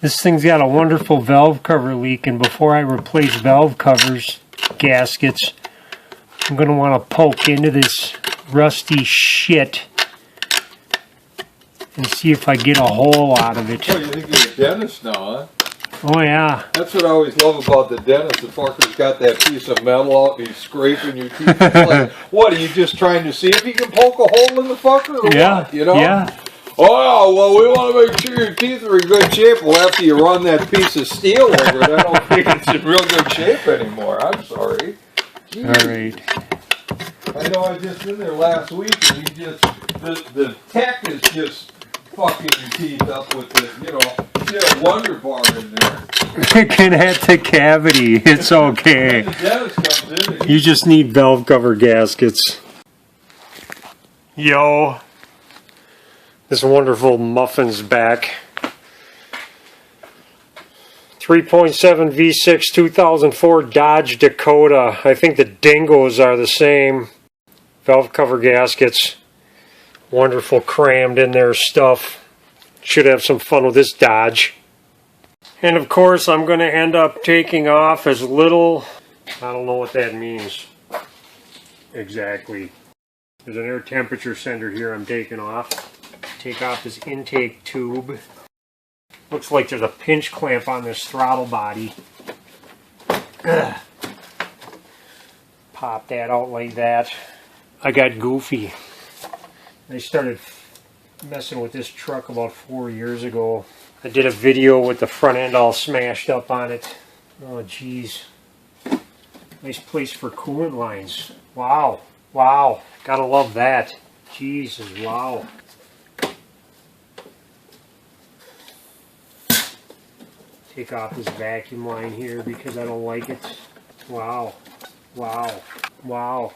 This thing's got a wonderful valve cover leak, and before I replace valve covers, gaskets, I'm going to want to poke into this rusty shit and see if I get a hole out of it. Oh, you think you're a dentist now, huh? Oh yeah. That's what I always love about the dentist. The fucker's got that piece of metal out and he's scraping your teeth. It's like, what, are you just trying to see if you can poke a hole in the fucker or what? You know? Yeah. Oh, well, we want to make sure your teeth are in good shape. Well, after you run that piece of steel over it, I don't think it's in real good shape anymore. I'm sorry. Jeez. All right. I know I was just in there last week and he just, the tech is just fucking your teeth up with the, you know, get a Wonder Bar in there. It can hit the cavity. It's okay. The dentist comes in and You just need valve cover gaskets. Yo. This wonderful muffin's back. 3.7 V6 2004 Dodge Dakota. I think the dingos are the same. Valve cover gaskets. Wonderful crammed in there stuff. Should have some fun with this Dodge. And of course I'm going to end up taking off as little, I don't know what that means exactly. There's an air temperature sender here I'm taking off. Take off this intake tube. Looks like there's a pinch clamp on this throttle body. Ugh. Pop that out like that. I got goofy. I started messing with this truck about 4 years ago. I did a video with the front end all smashed up on it. Oh geez. Nice place for coolant lines. Wow. Wow. Gotta love that. Jesus, wow. Take off this vacuum line here because I don't like it. Wow. Wow. Wow.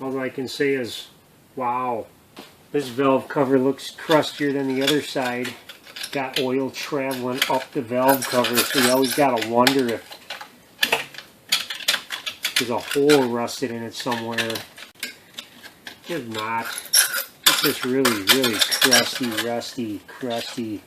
All I can say is, wow. This valve cover looks crustier than the other side. Got oil traveling up the valve cover, so you always gotta wonder if there's a hole rusted in it somewhere. There's not. It's just really, really crusty, rusty, crusty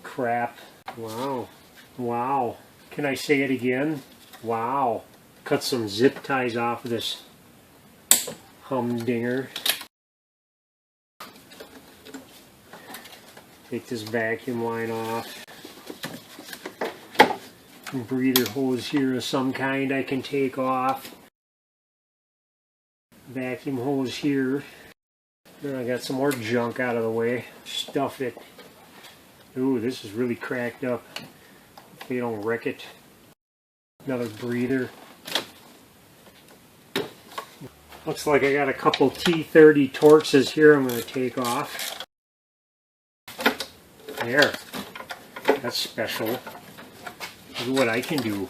crap. Wow. Wow. Can I say it again? Wow. Cut some zip ties off of this humdinger. Take this vacuum line off. Breather hose here of some kind I can take off. Vacuum hose here. And I got some more junk out of the way. Stuff it. Ooh, this is really cracked up. Hopefully you don't wreck it. Another breather. Looks like I got a couple T30 Torxes here I'm going to take off. There. That's special. Look at what I can do.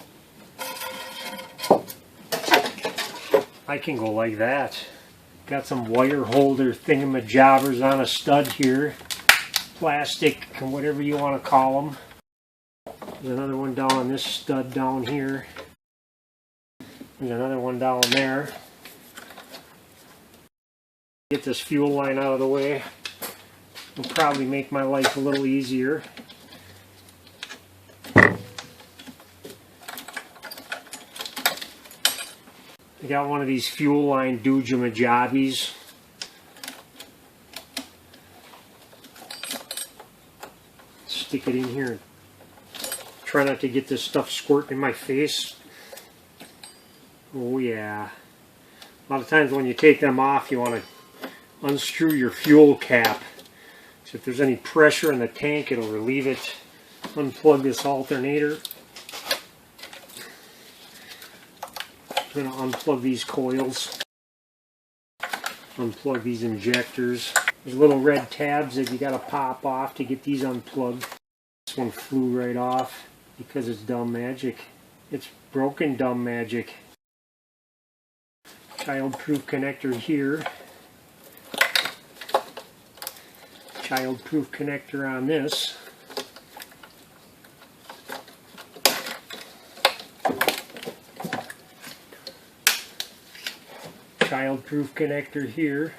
I can go like that. Got some wire holder thingamajobbers on a stud here. Plastic, whatever you want to call them. There's another one down on this stud down here. There's another one down there. Get this fuel line out of the way. Will probably make my life a little easier. I got one of these fuel line doojamajobbies. Stick it in here. Try not to get this stuff squirting in my face. Oh yeah. A lot of times when you take them off, you want to unscrew your fuel cap. So if there's any pressure in the tank, it'll relieve it. Unplug this alternator. I'm going to unplug these coils. Unplug these injectors. There's little red tabs that you got to pop off to get these unplugged. This one flew right off because it's dumb magic. It's broken dumb magic. Child-proof connector here. Child-proof connector on this. Child-proof connector here.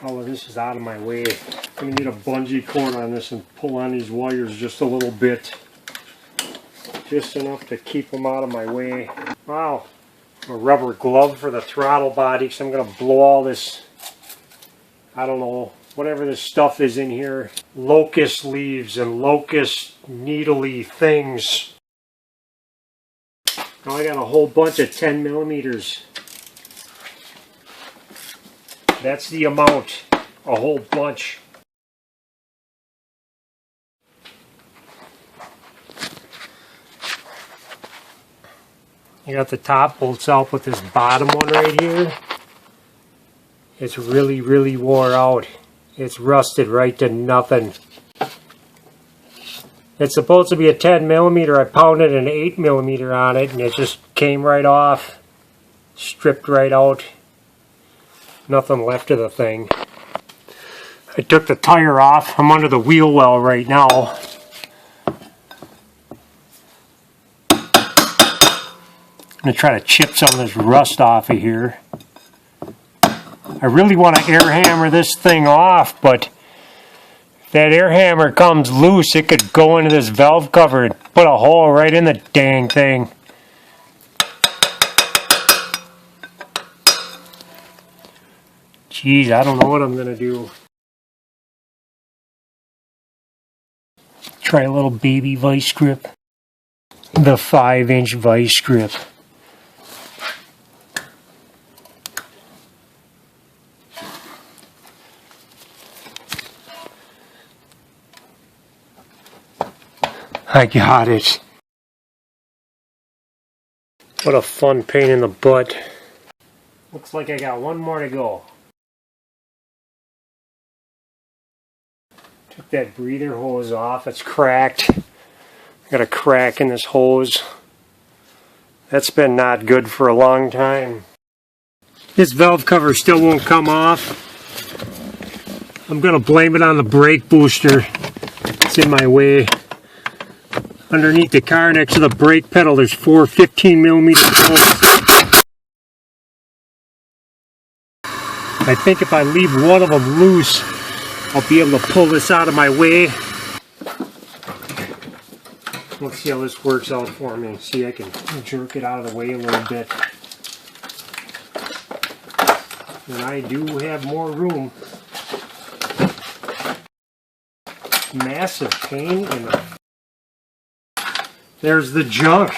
All of this is out of my way. I'm going to get a bungee cord on this and pull on these wires just a little bit. Just enough to keep them out of my way. Wow. A rubber glove for the throttle body, because I'm going to blow all this, I don't know, whatever this stuff is in here. Locust leaves and locust needly things. Now I got a whole bunch of 10 millimeters. That's the amount. A whole bunch. You got the top bolts out with this bottom one right here. It's really, really wore out. It's rusted right to nothing. It's supposed to be a 10 millimeter. I pounded an 8 millimeter on it and it just came right off. Stripped right out. Nothing left of the thing. I took the tire off. I'm under the wheel well right now. I'm going to try to chip some of this rust off of here. I really want to air hammer this thing off, but if that air hammer comes loose, it could go into this valve cover and put a hole right in the dang thing. Jeez, I don't know what I'm going to do. Try a little baby vice grip. The 5-inch vice grip. I got it. What a fun pain in the butt. Looks like I got one more to go. Took that breather hose off. It's cracked. Got a crack in this hose. That's been not good for a long time. This valve cover still won't come off. I'm going to blame it on the brake booster. It's in my way. Underneath the car next to the brake pedal there's 4 15 millimeter bolts. I think if I leave one of them loose, I'll be able to pull this out of my way. Let's see how this works out for me. See, I can jerk it out of the way a little bit. And I do have more room. Massive pain in the... There's the junk.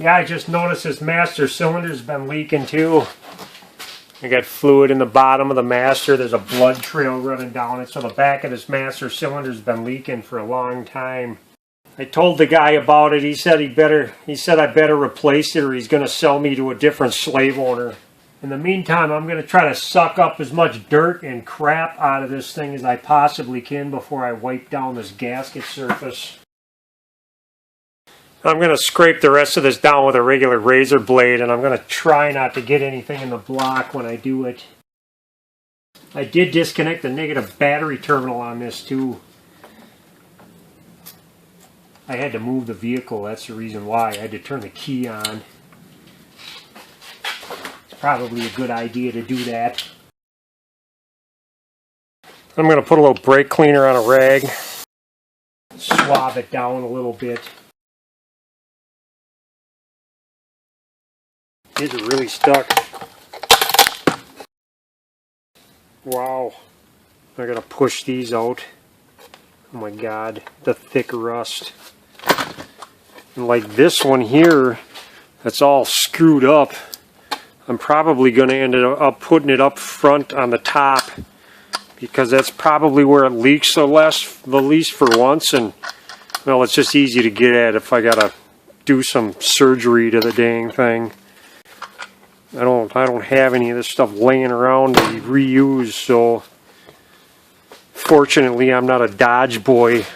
Yeah, I just noticed this master cylinder's been leaking too. I got fluid in the bottom of the master. There's a blood trail running down it. So the back of this master cylinder's been leaking for a long time. I told the guy about it. He said I better replace it or he's going to sell me to a different slave owner. In the meantime, I'm going to try to suck up as much dirt and crap out of this thing as I possibly can before I wipe down this gasket surface. I'm going to scrape the rest of this down with a regular razor blade, and I'm going to try not to get anything in the block when I do it. I did disconnect the negative battery terminal on this too. I had to move the vehicle, that's the reason why. I had to turn the key on. It's probably a good idea to do that. I'm going to put a little brake cleaner on a rag. Swab it down a little bit. These are really stuck. Wow. I gotta push these out. Oh my god, the thick rust. And like this one here, that's all screwed up. I'm probably gonna end up putting it up front on the top because that's probably where it leaks the least for once, and well, it's just easy to get at if I gotta do some surgery to the dang thing. I don't have any of this stuff laying around to reuse, so fortunately I'm not a Dodge boy.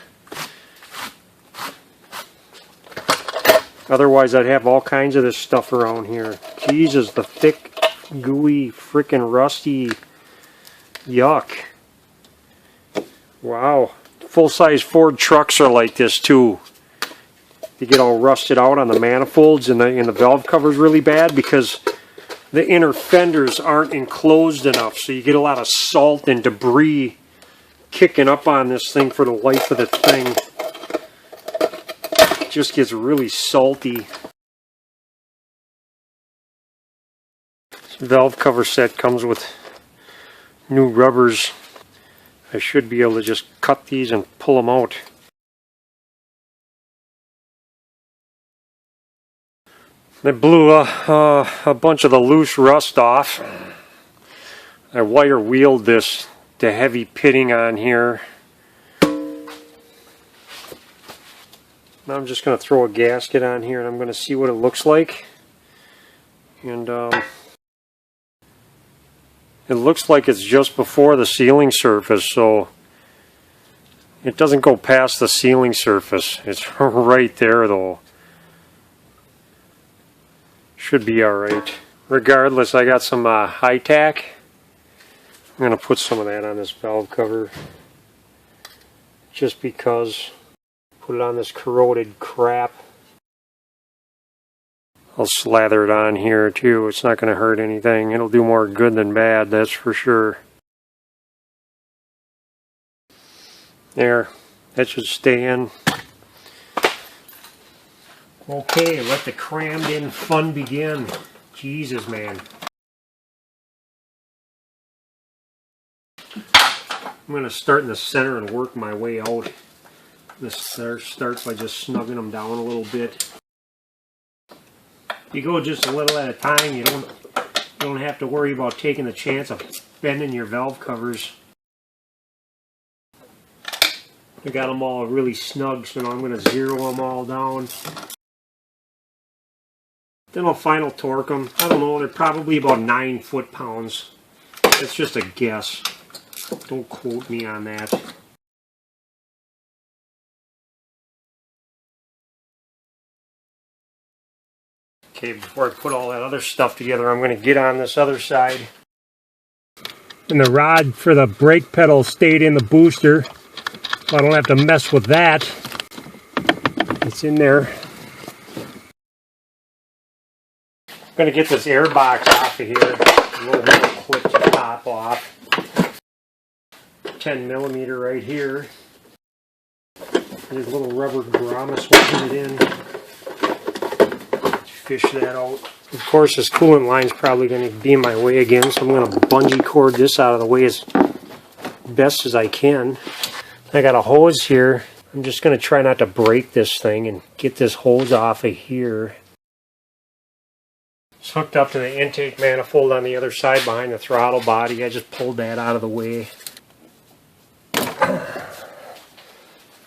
Otherwise I'd have all kinds of this stuff around here. Jesus, the thick, gooey, frickin' rusty yuck. Wow. Full-size Ford trucks are like this too. They get all rusted out on the manifolds, and the valve cover's really bad because the inner fenders aren't enclosed enough, so you get a lot of salt and debris kicking up on this thing for the life of the thing. It just gets really salty. This valve cover set comes with new rubbers. I should be able to just cut these and pull them out. I blew a bunch of the loose rust off. I wire wheeled the heavy pitting on here. Now I'm just going to throw a gasket on here and I'm going to see what it looks like. And it looks like it's just before the sealing surface, so it doesn't go past the sealing surface. It's right there though. Should be alright. Regardless, I got some high tack. I'm going to put some of that on this valve cover. Just because. Put it on this corroded crap. I'll slather it on here too. It's not going to hurt anything. It'll do more good than bad, that's for sure. There. That should stay in. Okay, let the crammed in fun begin. Jesus, man. I'm going to start in the center and work my way out. This starts by just snugging them down a little bit. You go just a little at a time. You don't have to worry about taking the chance of bending your valve covers. I got them all really snug, so now I'm going to zero them all down. Then I'll final torque them. I don't know, they're probably about 9 foot-pounds. That's just a guess. Don't quote me on that. Okay, before I put all that other stuff together, I'm going to get on this other side. And the rod for the brake pedal stayed in the booster, so I don't have to mess with that. It's in there. I'm going to get this air box off of here. A little clip to top off. 10 millimeter right here. There's a little rubber grommets holding it in. Fish that out. Of course, this coolant line is probably going to be in my way again, so I'm going to bungee cord this out of the way as best as I can. I got a hose here. I'm just going to try not to break this thing and get this hose off of here. It's hooked up to the intake manifold on the other side behind the throttle body. I just pulled that out of the way.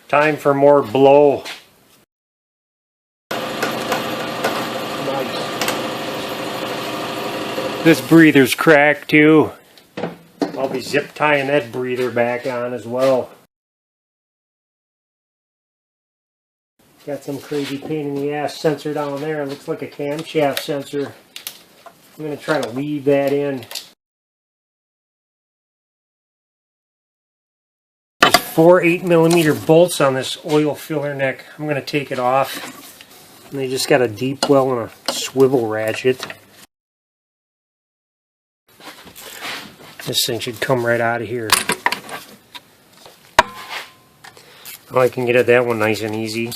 Time for more blow. Nice. This breather's cracked too. I'll be zip tying that breather back on as well. Got some crazy pain in the ass sensor down there. It looks like a camshaft sensor. I'm going to try to leave that in. There's 4 8mm bolts on this oil filler neck. I'm going to take it off. And they just got a deep well and a swivel ratchet. This thing should come right out of here. Oh, I can get at that one nice and easy.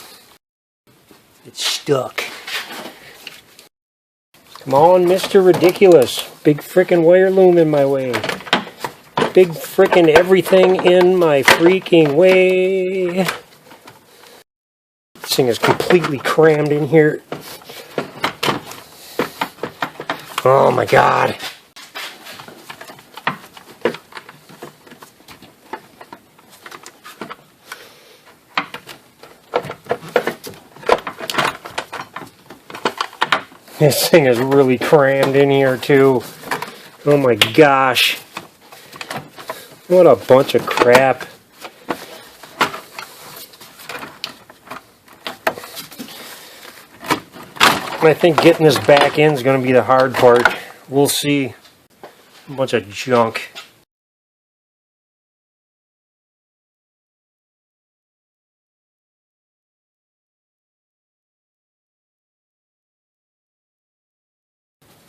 It's stuck. Come on, Mr. Ridiculous. Big frickin' wire loom in my way. Big frickin' everything in my freaking way. This thing is completely crammed in here. Oh my god. This thing is really crammed in here too. Oh my gosh. What a bunch of crap. I think getting this back in is going to be the hard part. We'll see. A bunch of junk.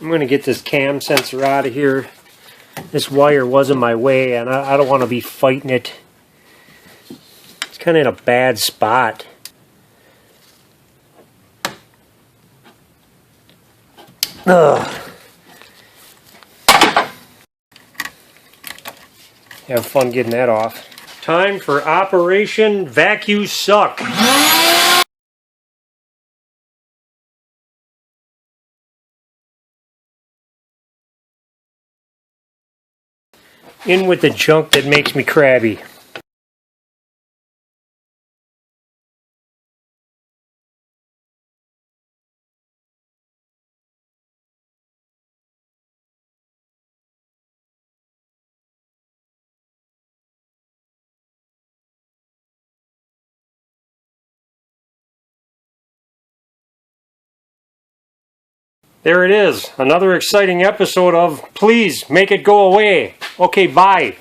I'm going to get this cam sensor out of here. This wire was in my way and I don't want to be fighting it kind of in a bad spot. Ugh. Have fun getting that off. Time for Operation Vacuum Suck. In with the junk that makes me crabby. There it is, another exciting episode of Please Make It Go Away. Okay, bye.